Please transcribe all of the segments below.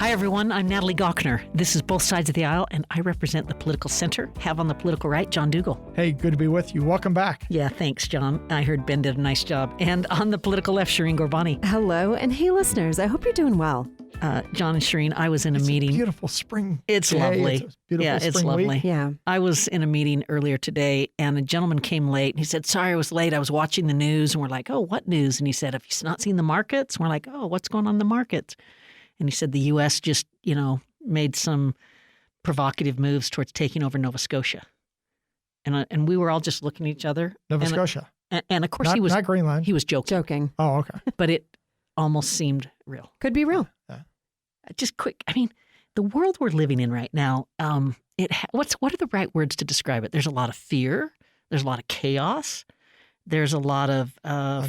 Hi, everyone. I'm Natalie Gawkner. This is Both Sides of the Aisle, and I represent the political center. Have on the political right, John Dougal. Hey, good to be with you. Welcome back. Yeah, thanks, John. I heard Ben did a nice job. And on the political left, Shireen Gorbani. Hello, and hey, listeners. I hope you're doing well. John and Shireen, I was in a meeting. A beautiful spring. It's day. lovely. It's a beautiful yeah, spring it's lovely. week. Yeah. I was in a meeting earlier today, and a gentleman came late. And he said, "Sorry, I was late. I was watching the news." And we're like, "Oh, what news?" And he said, "Have you not seen the markets?" And we're like, "Oh, what's going on in the markets?" And he said, "The U.S. just, made some provocative moves towards taking over Nova Scotia." And we were all just looking at each other. Nova Scotia. And of course, not Greenland. He was joking. Joking. Oh, okay. But it almost seemed real. Could be real. Just quick. I mean, the world we're living in right now, what are the right words to describe it? There's a lot of fear. There's a lot of chaos. There's a lot of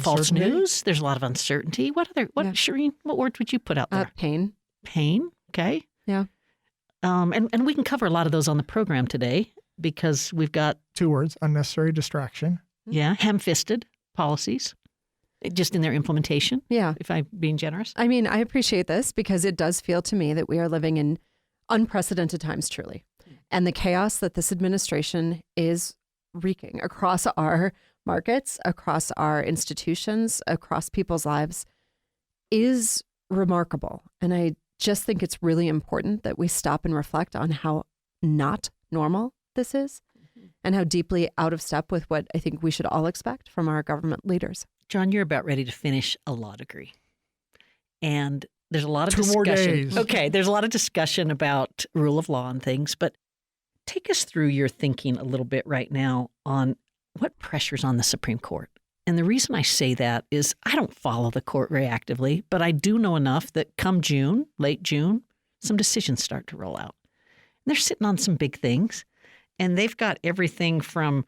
false news. There's a lot of uncertainty. Shireen, what words would you put out there? Pain. Pain. Okay. Yeah. And we can cover a lot of those on the program today because we've got 2 words: unnecessary distraction. Yeah, ham-fisted policies, just in their implementation. Yeah. If I'm being generous. I mean, I appreciate this because it does feel to me that we are living in unprecedented times, truly. And the chaos that this administration is wreaking across our markets, across our institutions, across people's lives is remarkable. And I just think it's really important that we stop and reflect on how not normal this is and how deeply out of step with what I think we should all expect from our government leaders. John, you're about ready to finish a law degree. And there's a lot of 2 discussion. more days. Okay, there's a lot of discussion about rule of law and things, but take us through your thinking a little bit right now on what pressure's on the Supreme Court. And the reason I say that is I don't follow the court very actively, but I do know enough that come June, late June, some decisions start to roll out. And they're sitting on some big things. And they've got everything from,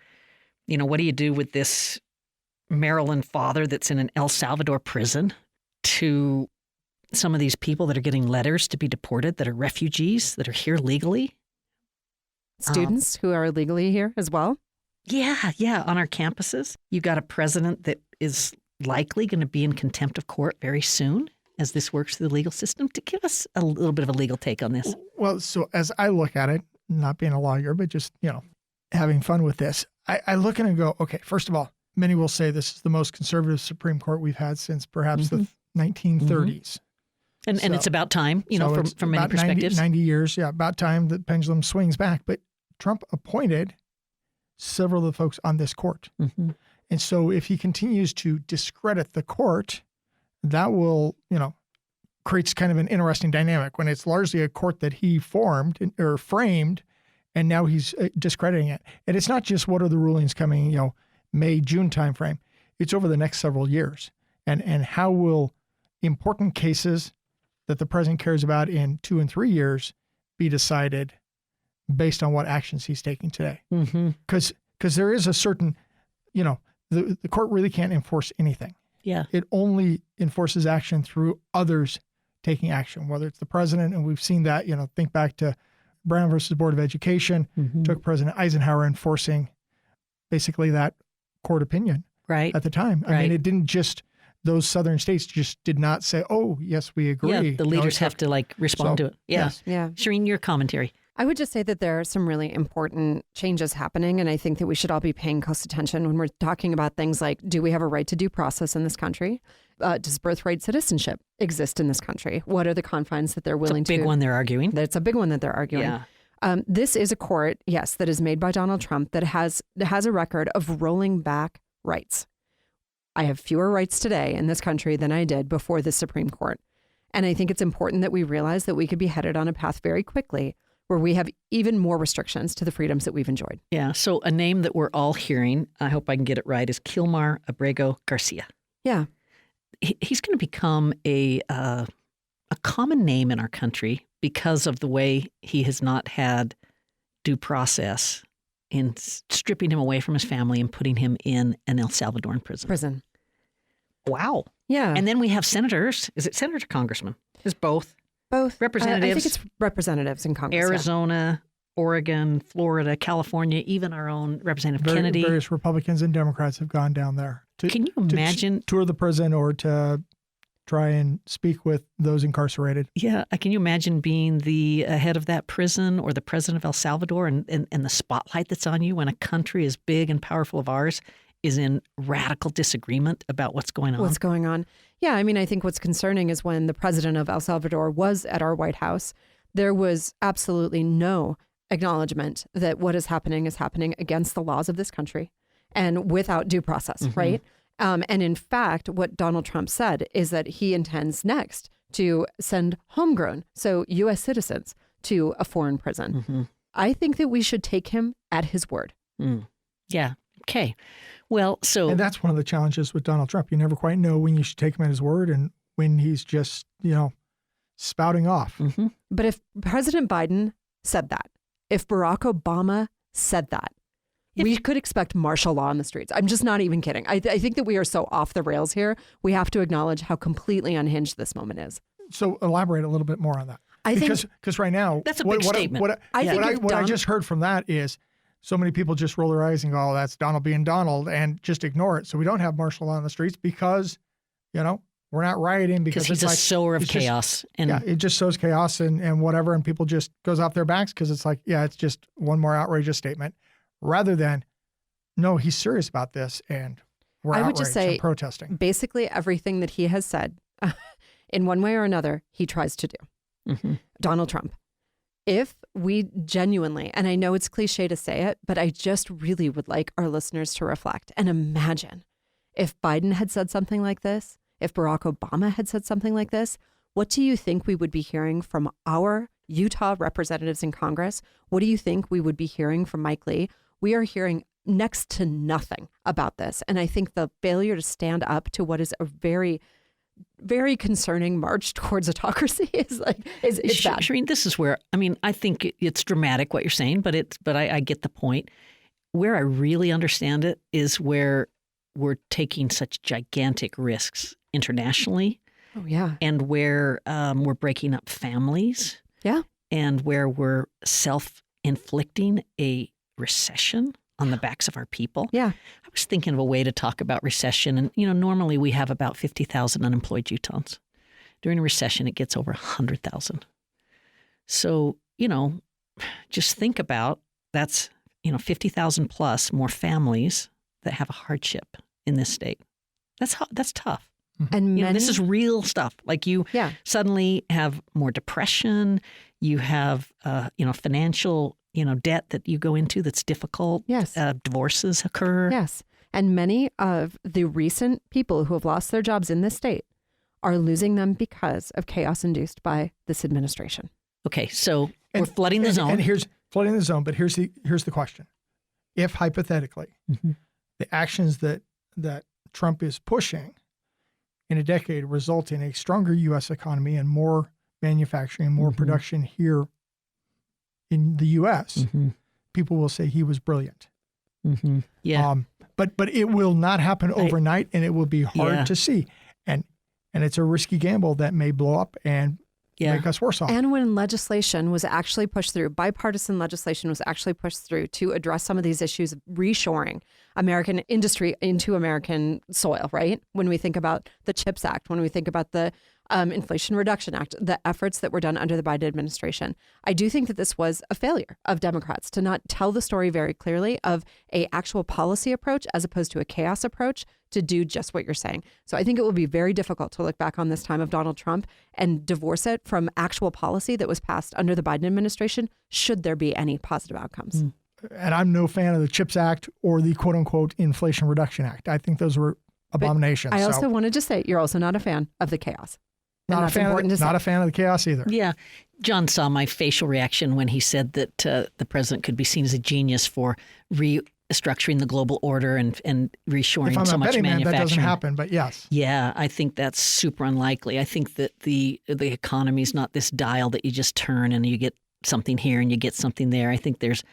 what do you do with this Maryland father that's in an El Salvador prison to some of these people that are getting letters to be deported that are refugees that are here legally. Students who are legally here as well. Yeah, on our campuses. You got a president that is likely going to be in contempt of court very soon as this works through the legal system. To give us a little bit of a legal take on this. Well, so as I look at it, not being a lawyer, but just, having fun with this, I look at it and go, okay, first of all, many will say this is the most conservative Supreme Court we've had since perhaps the 1930s. And it's about time, from many perspectives. 90 years, yeah, about time the pendulum swings back. But Trump appointed several of the folks on this court. Mm-hmm. And so if he continues to discredit the court, that will, creates kind of an interesting dynamic when it's largely a court that he formed or framed, and now he's discrediting it. And it's not just what are the rulings coming, May, June timeframe. It's over the next several years. And how will important cases that the president cares about in 2 and 3 years be decided based on what actions he's taking today? Because there is a certain, the court really can't enforce anything. Yeah. It only enforces action through others taking action, whether it's the president, and we've seen that, think back to Brown versus Board of Education, took President Eisenhower enforcing basically that court opinion at the time. I mean, it didn't just, those southern states just did not say, oh, yes, we agree. Yeah, the leaders have to respond to it. Yeah. Yes. Yeah. Shireen, your commentary. I would just say that there are some really important changes happening, and I think that we should all be paying close attention when we're talking about things like, do we have a right to due process in this country? Does birthright citizenship exist in this country? What are the confines that they're willing to... It's a big one they're arguing. That's a big one that they're arguing. Yeah. This is a court, yes, that is made by Donald Trump that has a record of rolling back rights. I have fewer rights today in this country than I did before the Supreme Court. And I think it's important that we realize that we could be headed on a path very quickly where we have even more restrictions to the freedoms that we've enjoyed. Yeah. So a name that we're all hearing, I hope I can get it right, is Kilmar Abrego Garcia. Yeah. He's going to become a common name in our country because of the way he has not had due process in stripping him away from his family and putting him in an El Salvadoran prison. Wow. Yeah. And then we have senators. Is it senators or congressmen? It's both. Both. Representatives. I think it's representatives in Congress. Arizona, Oregon, Florida, California, even our own Representative Kennedy. Various Republicans and Democrats have gone down there. Can you imagine? To tour the prison or to try and speak with those incarcerated. Yeah. Can you imagine being the head of that prison or the president of El Salvador and the spotlight that's on you when a country as big and powerful of ours is in radical disagreement about what's going on? What's going on? Yeah. I mean, I think what's concerning is when the president of El Salvador was at our White House, there was absolutely no acknowledgement that what is happening against the laws of this country and without due process, right? And in fact, what Donald Trump said is that he intends next to send homegrown, so U.S. citizens, to a foreign prison. I think that we should take him at his word. Yeah. Okay. Well, And that's one of the challenges with Donald Trump. You never quite know when you should take him at his word and when he's just, spouting off. But if President Biden said that, if Barack Obama said that, we could expect martial law in the streets. I'm just not even kidding. I think that we are so off the rails here. We have to acknowledge how completely unhinged this moment is. So elaborate a little bit more on that. Because right now, that's a big statement. What I just heard from that is so many people just roll their eyes and go, "Oh, that's Donald being Donald," and just ignore it. So we don't have martial law in the streets because, we're not rioting because he's a sower of chaos. It just sows chaos and whatever, and people just goes off their backs because it's like, it's just one more outrageous statement. Rather than, no, he's serious about this, and we're I would outraged just say, and protesting. Basically, everything that he has said, in one way or another, he tries to do. Donald Trump. If we genuinely, and I know it's cliche to say it, but I just really would like our listeners to reflect and imagine if Biden had said something like this, if Barack Obama had said something like this, what do you think we would be hearing from our Utah representatives in Congress? What do you think we would be hearing from Mike Lee? We are hearing next to nothing about this. And I think the failure to stand up to what is a very, very concerning march towards autocracy is bad. Shireen, this is where, I think it's dramatic what you're saying, but I get the point. Where I really understand it is where we're taking such gigantic risks internationally. Oh, yeah. And where we're breaking up families. Yeah. And where we're self-inflicting a recession on the backs of our people. Yeah. I was thinking of a way to talk about recession. And, normally we have about 50,000 unemployed Utahns. During a recession, it gets over 100,000. So, just think about that's, 50,000 plus more families that have a hardship in this state. That's tough. And this is real stuff. Like you suddenly have more depression. You have, financial, debt that you go into that's difficult. Yes. Divorces occur. Yes. And many of the recent people who have lost their jobs in this state are losing them because of chaos induced by this administration. Okay. So we're flooding the zone. And here's flooding the zone. But here's the question. If hypothetically, the actions that Trump is pushing in a decade result in a stronger U.S. economy and more manufacturing, more production here in the U.S., people will say he was brilliant. Yeah. But it will not happen overnight, and it will be hard to see. And it's a risky gamble that may blow up and make us worse off. And when legislation was actually pushed through, bipartisan legislation was actually pushed through to address some of these issues of reshoring American industry into American soil, right? When we think about the CHIPS Act, when we think about the Inflation Reduction Act, the efforts that were done under the Biden administration, I do think that this was a failure of Democrats to not tell the story very clearly of a actual policy approach as opposed to a chaos approach to do just what you're saying. So I think it will be very difficult to look back on this time of Donald Trump and divorce it from actual policy that was passed under the Biden administration, should there be any positive outcomes. And I'm no fan of the CHIPS Act or the quote unquote Inflation Reduction Act. I think those were abominations. But I also wanted to say, you're also not a fan of the chaos. Not a fan of the chaos either. Yeah. John saw my facial reaction when he said that the president could be seen as a genius for restructuring the global order and reshoring so much manufacturing. Man, that doesn't happen, but yes. Yeah, I think that's super unlikely. I think that the economy is not this dial that you just turn and you get something here and you get something there. I think there's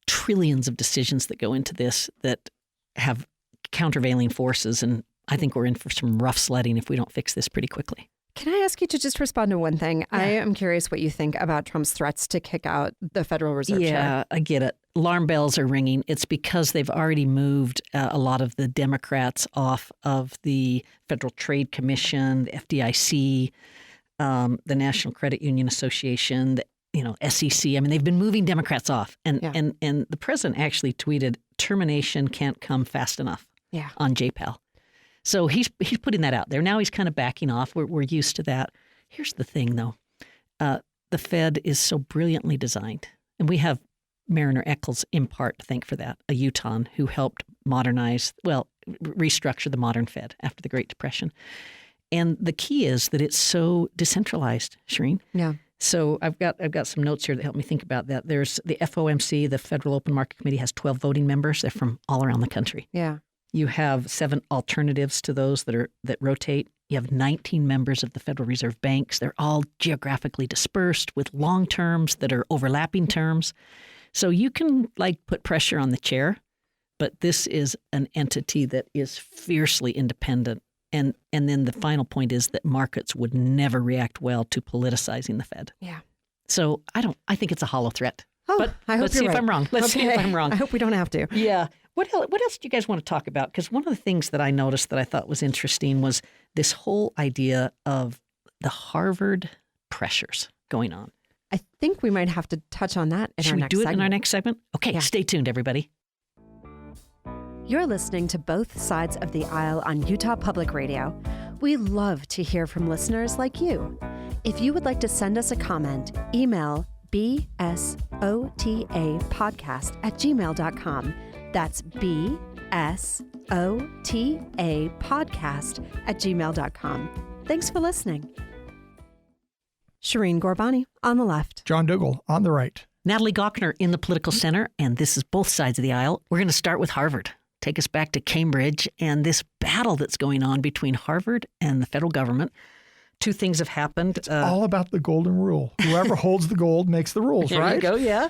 trillions of decisions that go into this that have countervailing forces, and I think we're in for some rough sledding if we don't fix this pretty quickly. Can I ask you to just respond to one thing? I am curious what you think about Trump's threats to kick out the Federal Reserve Chair. Yeah, I get it. Alarm bells are ringing. It's because they've already moved a lot of the Democrats off of the Federal Trade Commission, the FDIC, the National Credit Union Association, the SEC. I mean, they've been moving Democrats off. And the president actually tweeted, termination can't come fast enough on JPAL. So he's putting that out there. Now he's kind of backing off. We're used to that. Here's the thing, though. The Fed is so brilliantly designed. And we have Mariner Eccles in part to thank for that, a Utahn who helped restructure the modern Fed after the Great Depression. And the key is that it's so decentralized, Shireen. Yeah. So I've got some notes here that help me think about that. There's the FOMC, the Federal Open Market Committee, has 12 voting members. They're from all around the country. Yeah. You have 7 alternatives to those that rotate. You have 19 members of the Federal Reserve Banks. They're all geographically dispersed with long terms that are overlapping terms. So you can put pressure on the chair, but this is an entity that is fiercely independent. And then the final point is that markets would never react well to politicizing the Fed. Yeah. So I think it's a hollow threat. Oh, but I hope let's see if I'm wrong. Let's see if I'm wrong. I hope we don't have to. Yeah. What else do you guys want to talk about? Because one of the things that I noticed that I thought was interesting was this whole idea of the Harvard pressures going on. I think we might have to touch on that in Should our we next do it segment. in our next segment? Okay, Yeah. Stay tuned, everybody. You're listening to Both Sides of the Aisle on Utah Public Radio. We love to hear from listeners like you. If you would like to send us a comment, email bsotapodcast@gmail.com. That's bsotapodcast@gmail.com. Thanks for listening. Shireen Gorbani on the left. John Dougal on the right. Natalie Gochner in the Political Center, and this is Both Sides of the Aisle. We're going to start with Harvard. Take us back to Cambridge and this battle that's going on between Harvard and the federal government. Two things have happened. It's all about the golden rule. Whoever holds the gold makes the rules, there right? You go, yeah.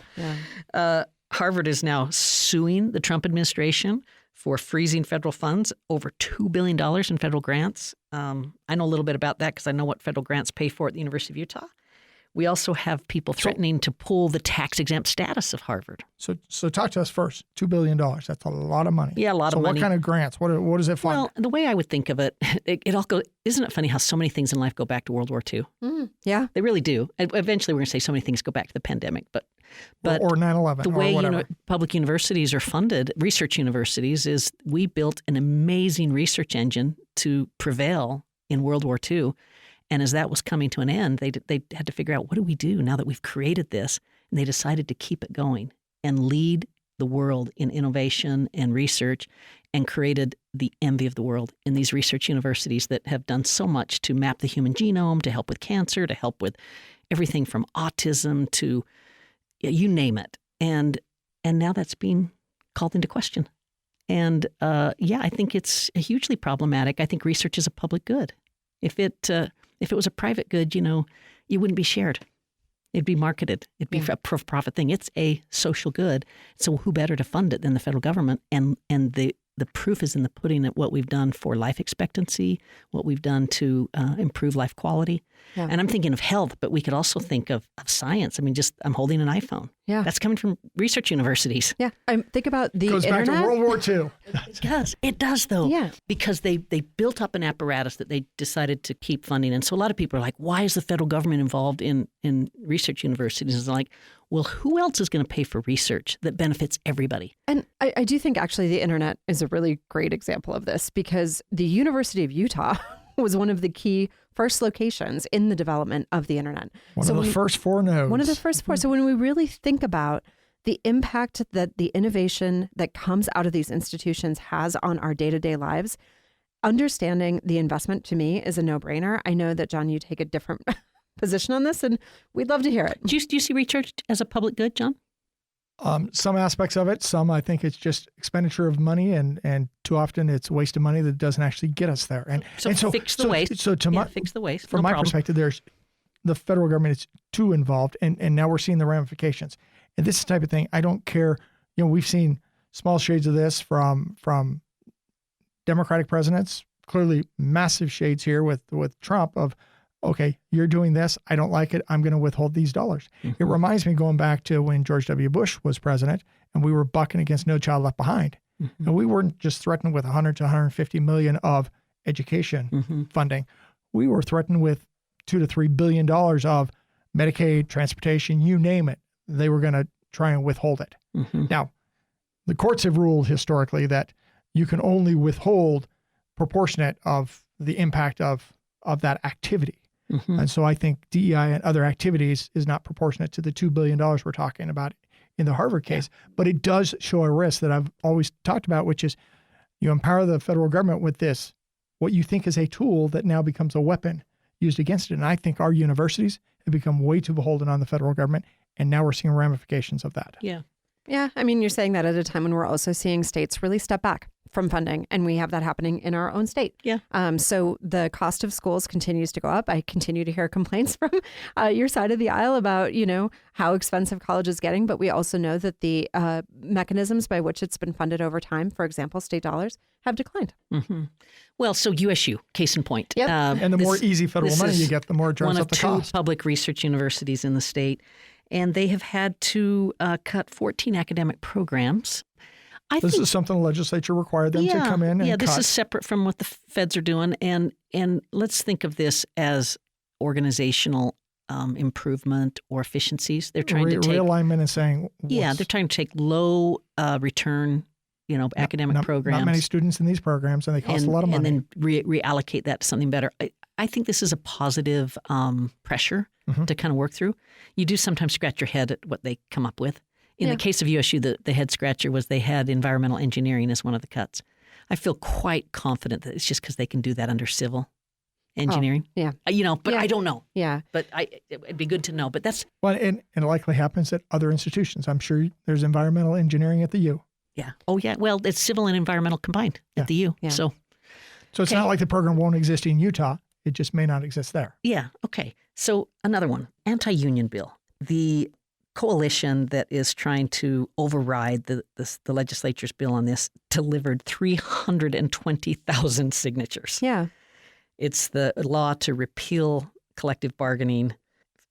Harvard is now suing the Trump administration for freezing federal funds, over $2 billion in federal grants. I know a little bit about that because I know what federal grants pay for at the University of Utah. We also have people threatening to pull the tax-exempt status of Harvard. So talk to us first. $2 billion. That's a lot of money. Yeah, a lot of money. So what kind of grants? What does it fund? Well, the way I would think of it, it all goes. Isn't it funny how so many things in life go back to World War II? Yeah. They really do. Eventually, we're going to say so many things go back to the pandemic, but or 9/11 the way or whatever. public universities are funded, research universities, is we built an amazing research engine to prevail in World War II. And as that was coming to an end, they had to figure out, what do we do now that we've created this? And they decided to keep it going and lead the world in innovation and research, and created the envy of the world in these research universities that have done so much to map the human genome, to help with cancer, to help with everything from autism to you name it. And now that's being called into question. And I think it's hugely problematic. I think research is a public good. If it was a private good, you wouldn't be shared. It'd be marketed. It'd be a profit thing. It's a social good. So who better to fund it than the federal government? And the proof is in the pudding at what we've done for life expectancy, what we've done to improve life quality. Yeah. And I'm thinking of health, but we could also think of science. I mean, I'm holding an iPhone. Yeah. That's coming from research universities. Yeah. Think about the Goes internet. back to World War II. It does, though. Yeah. Because they built up an apparatus that they decided to keep funding. And so a lot of people are like, why is the federal government involved in research universities? It's like, well, who else is going to pay for research that benefits everybody? And I do think actually the internet is a really great example of this, because the University of Utah was one of the key first locations in the development of the internet. One of the first 4 nodes. One of the first 4. So when we really think about the impact that the innovation that comes out of these institutions has on our day-to-day lives, understanding the investment to me is a no-brainer. I know that, John, you take a different position on this, and we'd love to hear it. Do you see research as a public good, John? Some aspects of it. Some I think it's just expenditure of money, and too often it's a waste of money that doesn't actually get us there. And so fix the waste. So fix the waste. From my perspective, there's the federal government is too involved, and now we're seeing the ramifications. And this is the type of thing I don't care. We've seen small shades of this from Democratic presidents. Clearly, massive shades here with Trump of okay, you're doing this. I don't like it. I'm going to withhold these dollars. It reminds me going back to when George W. Bush was president and we were bucking against No Child Left Behind. And we weren't just threatened with 100 to 150 million of education funding. We were threatened with $2 to $3 billion of Medicaid, transportation, you name it. They were going to try and withhold it. Now, the courts have ruled historically that you can only withhold proportionate of the impact of that activity. And so I think DEI and other activities is not proportionate to the $2 billion we're talking about in the Harvard case. But it does show a risk that I've always talked about, which is you empower the federal government with this, what you think is a tool that now becomes a weapon used against it. And I think our universities have become way too beholden on the federal government. And now we're seeing ramifications of that. Yeah. Yeah. I mean, you're saying that at a time when we're also seeing states really step back from funding, and we have that happening in our own state. Yeah. So the cost of schools continues to go up. I continue to hear complaints from your side of the aisle about, how expensive college is getting. But we also know that the mechanisms by which it's been funded over time, for example, state dollars, have declined. Well, so USU, case in point. Yep. And the more easy federal money you get, the more it drives up the one of cost. two public research universities in the state, and they have had to cut 14 academic programs. This is something the legislature required them to come in and this cut. is separate from what the feds are doing. And let's think of this as organizational improvement or efficiencies. They're trying to take realignment and saying, they're trying to take low return, academic programs. Not many students in these programs, and they cost a lot of money. And then reallocate that to something better. I think this is a positive pressure to kind of work through. You do sometimes scratch your head at what they come up with. In the case of USU, the head scratcher was they had environmental engineering as one of the cuts. I feel quite confident that it's just because they can do that under civil engineering. Oh, but I don't know. Yeah. But it'd be good to know. But that's... Well, and it likely happens at other institutions. I'm sure there's environmental engineering at the U. Yeah. Oh, yeah. Well, it's civil and environmental combined at the U. Yeah. So it's not like the program won't exist in Utah. It just may not exist there. Yeah. Okay. So another one, anti-union bill. The coalition that is trying to override the legislature's bill on this delivered 320,000 signatures. Yeah. It's the law to repeal collective bargaining,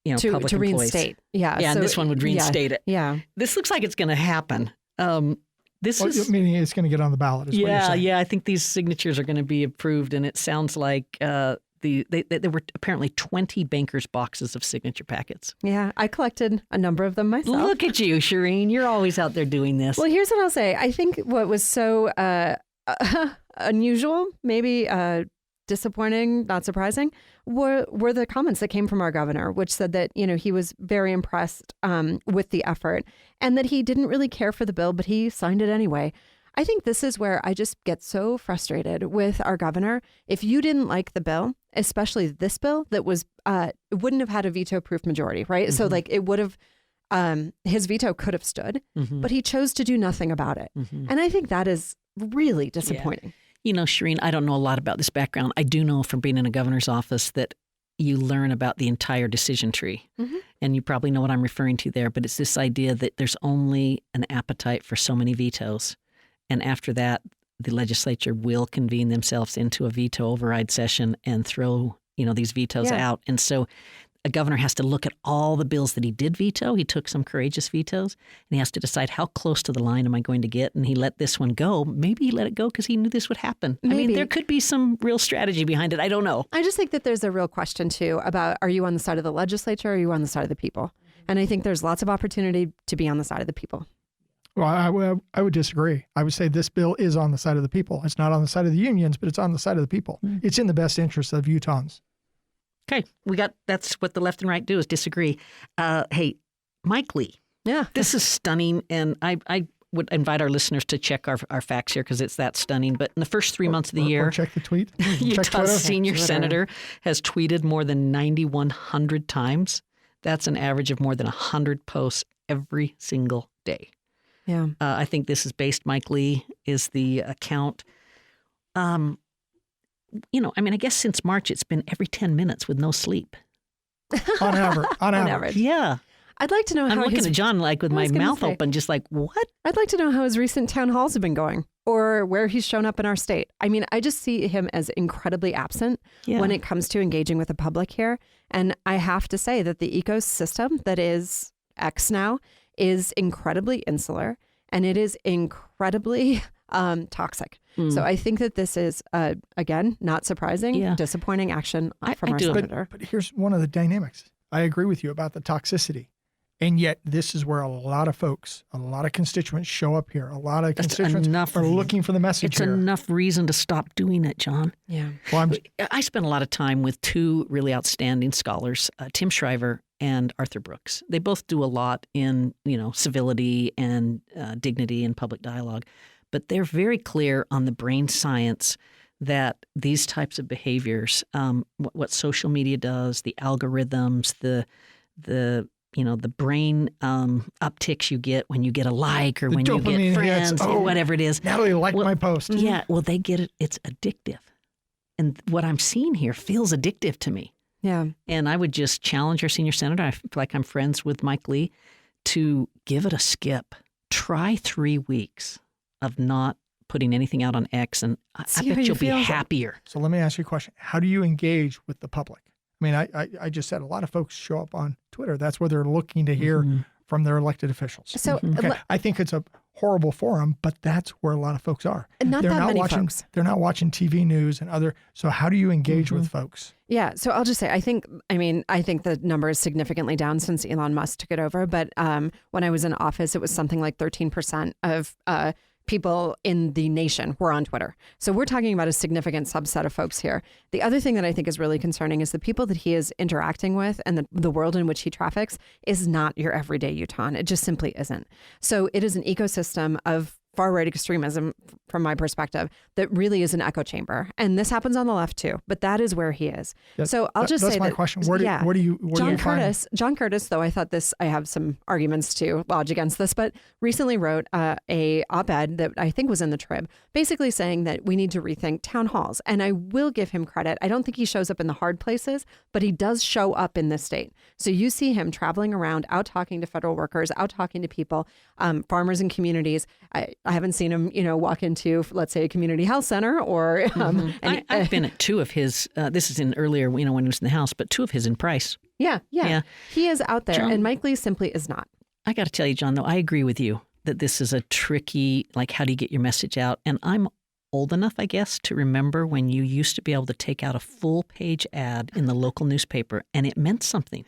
public to employees. reinstate. Yeah. Yeah, and this one would reinstate it. Yeah. This looks like it's going to happen. Meaning it's going to get on the ballot. Is what you're saying. I think these signatures are going to be approved, and it sounds like there were apparently 20 bankers' boxes of signature packets. Yeah, I collected a number of them myself. Look at you, Shireen. You're always out there doing this. Well, here's what I'll say. I think what was so unusual, maybe disappointing, not surprising, were the comments that came from our governor, which said that, he was very impressed with the effort and that he didn't really care for the bill, but he signed it anyway. I think this is where I just get so frustrated with our governor. If you didn't like the bill, especially this bill that was, it wouldn't have had a veto-proof majority, right? So it would have, his veto could have stood, but he chose to do nothing about it. And I think that is really disappointing. Yeah. Shireen, I don't know a lot about this background. I do know from being in a governor's office that you learn about the entire decision tree. And you probably know what I'm referring to there, but it's this idea that there's only an appetite for so many vetoes. And after that, the legislature will convene themselves into a veto override session and throw, these vetoes out. And so a governor has to look at all the bills that he did veto. He took some courageous vetoes, and he has to decide how close to the line am I going to get. And he let this one go. Maybe he let it go because he knew this would happen. Maybe. I mean, there could be some real strategy behind it. I don't know. I just think that there's a real question, too, about are you on the side of the legislature or are you on the side of the people? And I think there's lots of opportunity to be on the side of the people. Well, I would disagree. I would say this bill is on the side of the people. It's not on the side of the unions, but it's on the side of the people. It's in the best interest of Utahns. Okay, that's what the left and right do is disagree. Hey, Mike Lee. Yeah. This is stunning, and I would invite our listeners to check our facts here because it's that stunning. But in the first 3 months of the year, or check the tweet. Utah's senior senator has tweeted more than 9,100 times. That's an average of more than 100 posts every single day. Yeah. I think this is based, Mike Lee is the account. I guess since March, it's been every 10 minutes with no sleep. On average. Yeah. I'd like to know how I'm looking at John with my mouth open, just like, what? I'd like to know how his recent town halls have been going. or where he's shown up in our state. I mean, I just see him as incredibly absent when it comes to engaging with the public here. And I have to say that the ecosystem that is X now is incredibly insular, and it is incredibly toxic. So I think that this is, again, not surprising, disappointing action from our senator. But here's one of the dynamics. I agree with you about the toxicity. And yet this is where a lot of folks, a lot of constituents show up here. A lot of constituents are looking for the message here. It's enough reason to stop doing it, John. Yeah. Well, I spent a lot of time with two really outstanding scholars, Tim Shriver and Arthur Brooks. They both do a lot in, civility and dignity and public dialogue. But they're very clear on the brain science that these types of behaviors, what social media does, the algorithms, the brain upticks you get when you get a like or when you get friends or whatever it is. Natalie liked my post. Yeah, well, they get it. It's addictive. And what I'm seeing here feels addictive to me. Yeah. And I would just challenge our senior senator, I feel like I'm friends with Mike Lee, to give it a skip. Try 3 weeks of not putting anything out on X, and I bet you'll be happier. So let me ask you a question. How do you engage with the public? I mean, I just said a lot of folks show up on Twitter. That's where they're looking to hear from their elected officials. So I think it's a horrible forum, but that's where a lot of folks are. Not they're that not many watching, folks. They're not watching TV news and other. So how do you engage with folks? Yeah. So I'll just say, I think the number is significantly down since Elon Musk took it over. But when I was in office, it was something like 13% of people in the nation were on Twitter. So we're talking about a significant subset of folks here. The other thing that I think is really concerning is the people that he is interacting with and the world in which he traffics is not your everyday Utahn. It just simply isn't. So it is an ecosystem of far-right extremism, from my perspective, that really is an echo chamber. And this happens on the left too, but that is where he is. So I'll just say that's my question. Where do you find John Curtis, though, I have some arguments to lodge against this, but recently wrote a op-ed that I think was in the Trib, basically saying that we need to rethink town halls. And I will give him credit. I don't think he shows up in the hard places, but he does show up in this state. So you see him traveling around, out talking to federal workers, out talking to people, farmers and communities. I haven't seen him, walk into, let's say, a community health center or. I've been at two of his. This is in earlier, when he was in the House, but two of his in Price. Yeah. He is out there, John, and Mike Lee simply is not. I got to tell you, John, though, I agree with you that this is a tricky, how do you get your message out? And I'm old enough, I guess, to remember when you used to be able to take out a full page ad in the local newspaper, and it meant something.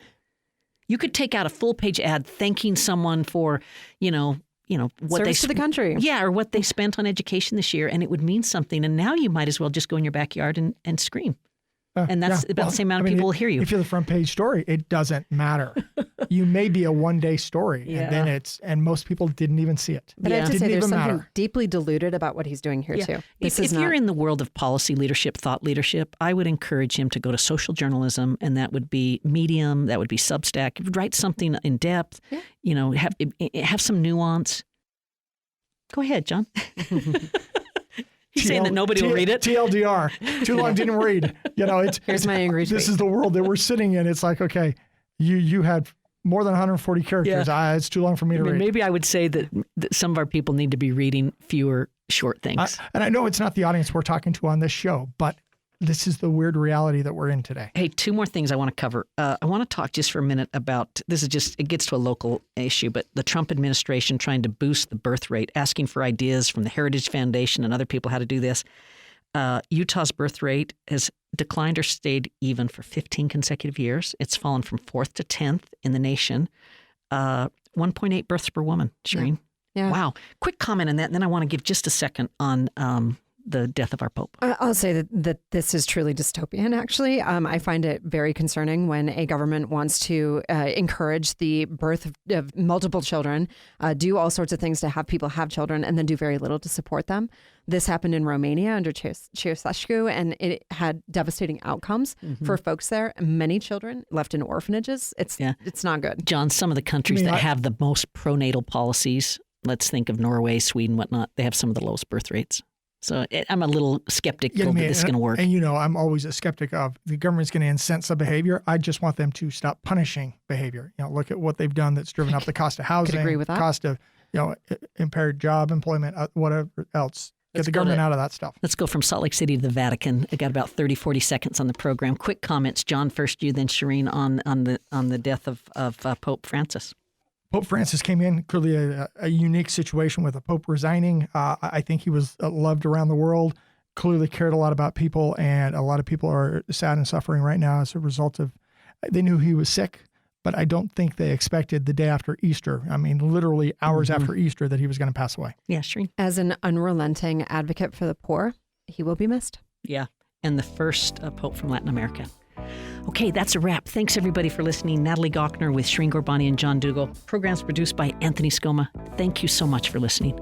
You could take out a full page ad thanking someone for, what service to the country. Yeah, or what they spent on education this year, and it would mean something. And now you might as well just go in your backyard and scream. And that's about the same amount of people will hear you. If you're the front page story, it doesn't matter. You may be a one-day story, and then most people didn't even see it. But I have to say, there's something deeply diluted about what he's doing here too. If you're in the world of policy leadership, thought leadership, I would encourage him to go to social journalism, and that would be Medium, that would be Substack. Write something in depth. Have some nuance. Go ahead, John. He's saying that nobody will read it. TLDR. Too long, didn't read. Here's my angry tweet. This is the world that we're sitting in. It's like, okay, you had more than 140 characters. It's too long for me to read. Maybe I would say that some of our people need to be reading fewer short things. And I know it's not the audience we're talking to on this show, but this is the weird reality that we're in today. Hey, two more things I want to cover. I want to talk just for a minute about, it gets to a local issue, but the Trump administration trying to boost the birth rate, asking for ideas from the Heritage Foundation and other people how to do this. Utah's birth rate has declined or stayed even for 15 consecutive years. It's fallen from 4th to 10th in the nation. 1.8 births per woman, Shireen. Yeah. Wow. Quick comment on that, and then I want to give just a second on the death of our Pope. I'll say that this is truly dystopian, actually. I find it very concerning when a government wants to encourage the birth of multiple children, do all sorts of things to have people have children, and then do very little to support them. This happened in Romania under Ceausescu, and it had devastating outcomes for folks there. Many children left in orphanages. It's not good. John, some of the countries that have the most pronatal policies, let's think of Norway, Sweden, whatnot, they have some of the lowest birth rates. So I'm a little skeptical that this is going to work. And I'm always a skeptic of the government's going to incent some behavior. I just want them to stop punishing behavior. Look at what they've done that's driven up the cost of housing, could agree with that. Cost of impaired job employment, whatever else. Get the government out of that stuff. Let's go from Salt Lake City to the Vatican. I got about 30, 40 seconds on the program. Quick comments, John, first you, then Shireen, on the death of Pope Francis. Pope Francis came in, clearly a unique situation with the Pope resigning. I think he was loved around the world, clearly cared a lot about people, and a lot of people are sad and suffering right now as a result of, they knew he was sick, but I don't think they expected the day after Easter, I mean, literally hours after Easter, that he was going to pass away. Yeah, Shireen. As an unrelenting advocate for the poor, he will be missed. Yeah, and the first Pope from Latin America. Okay, that's a wrap. Thanks, everybody, for listening. Natalie Gochner with Shireen Gorbani and John Dougal. Program's produced by Anthony Scoma. Thank you so much for listening.